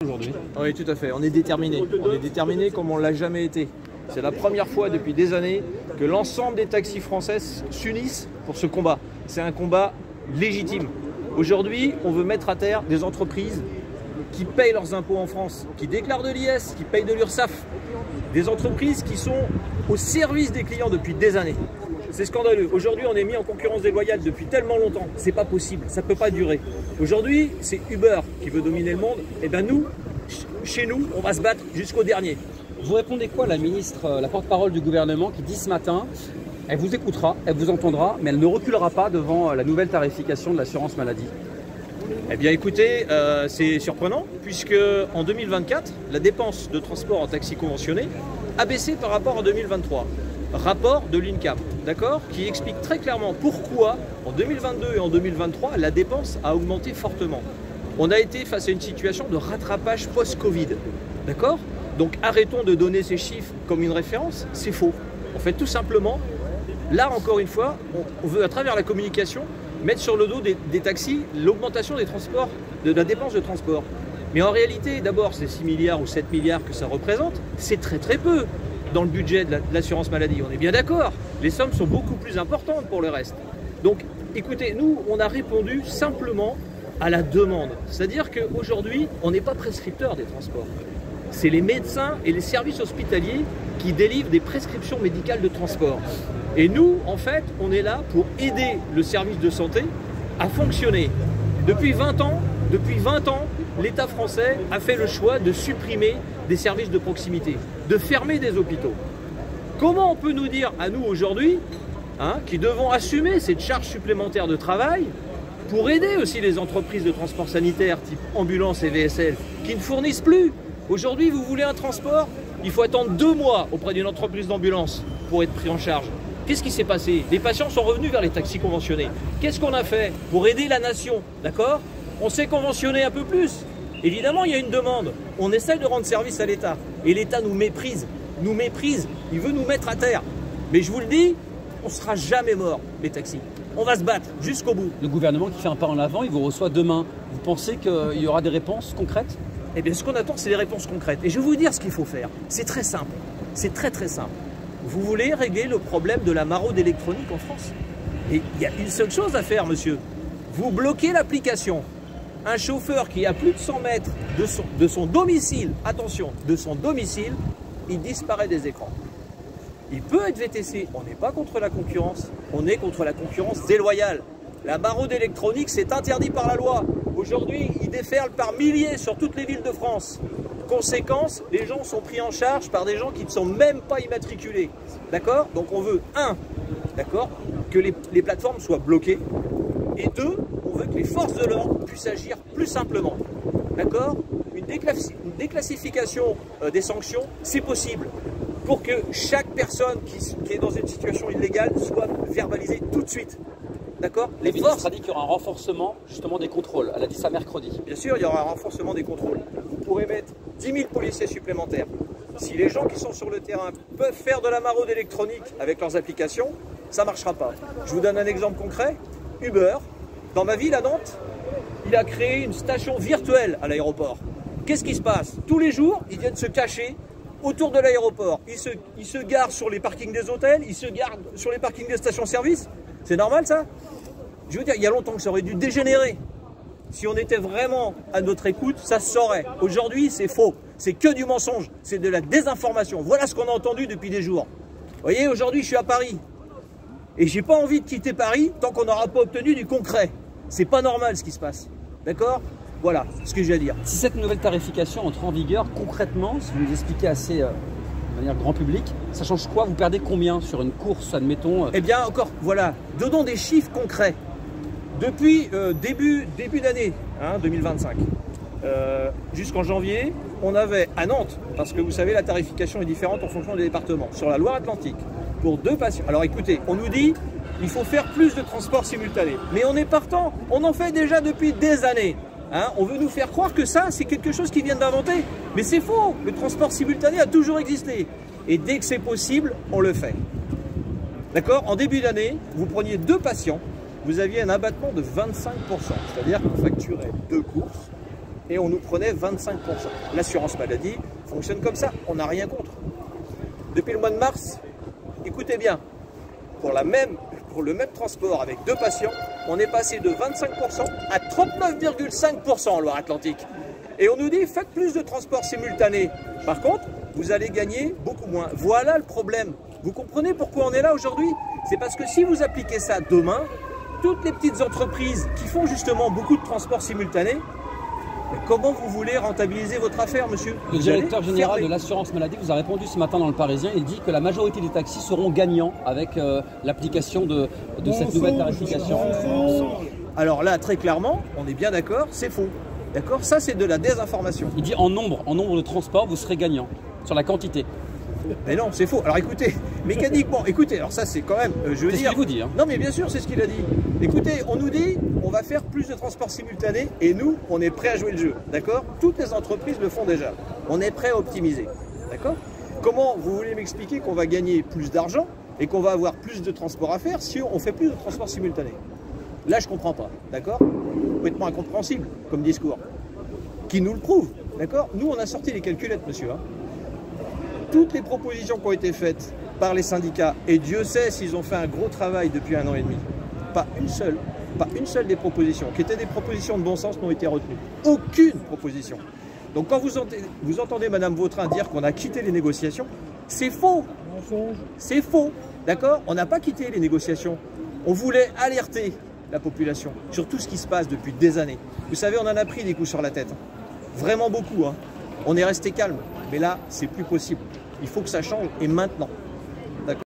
Aujourd'hui. Oui, tout à fait. On est déterminés. On est déterminés comme on ne l'a jamais été. C'est la première fois depuis des années que l'ensemble des taxis français s'unissent pour ce combat. C'est un combat légitime. Aujourd'hui, on veut mettre à terre des entreprises qui payent leurs impôts en France, qui déclarent de l'IS, qui payent de l'URSSAF. Des entreprises qui sont au service des clients depuis des années. C'est scandaleux. Aujourd'hui, on est mis en concurrence déloyale depuis tellement longtemps. C'est pas possible. Ça ne peut pas durer. Aujourd'hui, c'est Uber qui veut dominer le monde. Et bien nous, chez nous, on va se battre jusqu'au dernier. Vous répondez quoi à la ministre, la porte-parole du gouvernement qui dit ce matin, elle vous écoutera, elle vous entendra, mais elle ne reculera pas devant la nouvelle tarification de l'assurance maladie? Eh bien écoutez, c'est surprenant puisque en 2024, la dépense de transport en taxi conventionné a baissé par rapport à 2023. Rapport de l'INCAP, d'accord, qui explique très clairement pourquoi en 2022 et en 2023, la dépense a augmenté fortement. On a été face à une situation de rattrapage post-Covid, d'accord? Donc arrêtons de donner ces chiffres comme une référence, c'est faux. En fait, tout simplement, là encore une fois, on veut à travers la communication mettre sur le dos des taxis l'augmentation des transports, de la dépense de transport. Mais en réalité, d'abord, ces 6 milliards ou 7 milliards que ça représente, c'est très très peu dans le budget de l'assurance maladie. On est bien d'accord, les sommes sont beaucoup plus importantes pour le reste. Donc écoutez, nous, on a répondu simplement à la demande. C'est-à-dire qu'aujourd'hui, on n'est pas prescripteur des transports. C'est les médecins et les services hospitaliers qui délivrent des prescriptions médicales de transport. Et nous, en fait, on est là pour aider le service de santé à fonctionner. Depuis 20 ans, l'État français a fait le choix de supprimer des services de proximité, de fermer des hôpitaux. Comment on peut nous dire à nous aujourd'hui, qui devons assumer cette charge supplémentaire de travail pour aider aussi les entreprises de transport sanitaire type ambulance et VSL qui ne fournissent plus? Aujourd'hui, vous voulez un transport, il faut attendre 2 mois auprès d'une entreprise d'ambulance pour être pris en charge. Qu'est-ce qui s'est passé? Les patients sont revenus vers les taxis conventionnés. Qu'est-ce qu'on a fait pour aider la nation? D'accord? On s'est conventionné un peu plus. Évidemment, il y a une demande. On essaie de rendre service à l'État. Et l'État nous méprise. Il veut nous mettre à terre. Mais je vous le dis, on ne sera jamais mort, les taxis. On va se battre jusqu'au bout. Le gouvernement qui fait un pas en avant, il vous reçoit demain. Vous pensez qu'il y aura des réponses concrètes? Eh bien, ce qu'on attend, c'est des réponses concrètes. Et je vais vous dire ce qu'il faut faire. C'est très simple. C'est très très simple. Vous voulez régler le problème de la maraude électronique en France? Et il y a une seule chose à faire, monsieur. Vous bloquez l'application. Un chauffeur qui est à plus de 100 mètres de son domicile, attention, de son domicile, il disparaît des écrans. Il peut être VTC. On n'est pas contre la concurrence. On est contre la concurrence déloyale. La maraude électronique, c'est interdit par la loi. Aujourd'hui, il déferle par milliers sur toutes les villes de France. Conséquence, les gens sont pris en charge par des gens qui ne sont même pas immatriculés. D'accord? Donc on veut, 1, d'accord, que les plateformes soient bloquées. Et 2, on veut que les forces de l'ordre puissent agir plus simplement. D'accord? Une déclassification des sanctions, c'est possible. Pour que chaque personne qui est dans une situation illégale soit verbalisée tout de suite. D'accord? Les forces a dit qu'il y aura un renforcement justement des contrôles. Elle a dit ça mercredi. Bien sûr, il y aura un renforcement des contrôles. Vous pourrez mettre 10 000 policiers supplémentaires. Si les gens qui sont sur le terrain peuvent faire de la maraude électronique avec leurs applications, ça ne marchera pas. Je vous donne un exemple concret. Uber, dans ma ville à Nantes, il a créé une station virtuelle à l'aéroport. Qu'est-ce qui se passe? Tous les jours, ils viennent se cacher autour de l'aéroport. Ils se garent sur les parkings des hôtels, ils se garent sur les parkings des stations-service. C'est normal ça? Je veux dire, il y a longtemps que ça aurait dû dégénérer. Si on était vraiment à notre écoute, ça se saurait. Aujourd'hui, c'est faux. C'est que du mensonge. C'est de la désinformation. Voilà ce qu'on a entendu depuis des jours. Vous voyez, aujourd'hui, je suis à Paris. Et j'ai pas envie de quitter Paris tant qu'on n'aura pas obtenu du concret. C'est pas normal ce qui se passe. D'accord? Voilà ce que j'ai à dire. Si cette nouvelle tarification entre en vigueur, concrètement, si vous nous expliquez assez de manière grand public, ça change quoi? Vous perdez combien sur une course, admettons? Eh bien, encore, voilà, donnons des chiffres concrets. Depuis début d'année 2025, jusqu'en janvier, on avait à Nantes, parce que vous savez, la tarification est différente en fonction des départements, sur la Loire-Atlantique, pour 2 patients. Alors écoutez, on nous dit il faut faire plus de transports simultanés. Mais on est partant, on en fait déjà depuis des années. On veut nous faire croire que ça, c'est quelque chose qui vient d'inventer. Mais c'est faux, le transport simultané a toujours existé. Et dès que c'est possible, on le fait. D'accord? En début d'année, vous preniez 2 patients, vous aviez un abattement de 25%. C'est-à-dire qu'on facturait 2 courses et on nous prenait 25%. L'assurance maladie fonctionne comme ça, on n'a rien contre. Depuis le mois de mars, écoutez bien, pour le même transport avec 2 patients, on est passé de 25% à 39,5% en Loire-Atlantique. Et on nous dit, faites plus de transports simultanés. Par contre, vous allez gagner beaucoup moins. Voilà le problème. Vous comprenez pourquoi on est là aujourd'hui? C'est parce que si vous appliquez ça demain, toutes les petites entreprises qui font justement beaucoup de transports simultanés, comment vous voulez rentabiliser votre affaire, monsieur? Le directeur général de l'assurance maladie vous a répondu ce matin dans le Parisien. Il dit que la majorité des taxis seront gagnants avec l'application de cette nouvelle tarification. Alors là, très clairement, on est bien d'accord, c'est faux. D'accord? Ça, c'est de la désinformation. Il dit en nombre de transports, vous serez gagnant sur la quantité. Mais non, c'est faux. Alors écoutez, mécaniquement, écoutez, alors ça c'est quand même, je veux dire... C'est ce qu'il vous dit. Hein. Non mais bien sûr, c'est ce qu'il a dit. Écoutez, on nous dit, on va faire plus de transports simultanés et nous, on est prêt à jouer le jeu. D'accord? Toutes les entreprises le font déjà. On est prêt à optimiser. D'accord? Comment vous voulez m'expliquer qu'on va gagner plus d'argent et qu'on va avoir plus de transports à faire si on fait plus de transports simultanés? Là, je comprends pas. D'accord? Complètement incompréhensible comme discours. Qui nous le prouve. D'accord? Nous, on a sorti les calculettes, monsieur. Hein. Toutes les propositions qui ont été faites par les syndicats, et Dieu sait s'ils ont fait un gros travail depuis 1 an et demi, pas une seule des propositions, qui étaient des propositions de bon sens, n'ont été retenues. Aucune proposition. Donc quand vous entendez Madame Vautrin dire qu'on a quitté les négociations, c'est faux. C'est faux. D'accord? On n'a pas quitté les négociations. On voulait alerter la population sur tout ce qui se passe depuis des années. Vous savez, on en a pris des coups sur la tête. Vraiment beaucoup. Hein. On est resté calme. Mais là, c'est plus possible. Il faut que ça change et maintenant.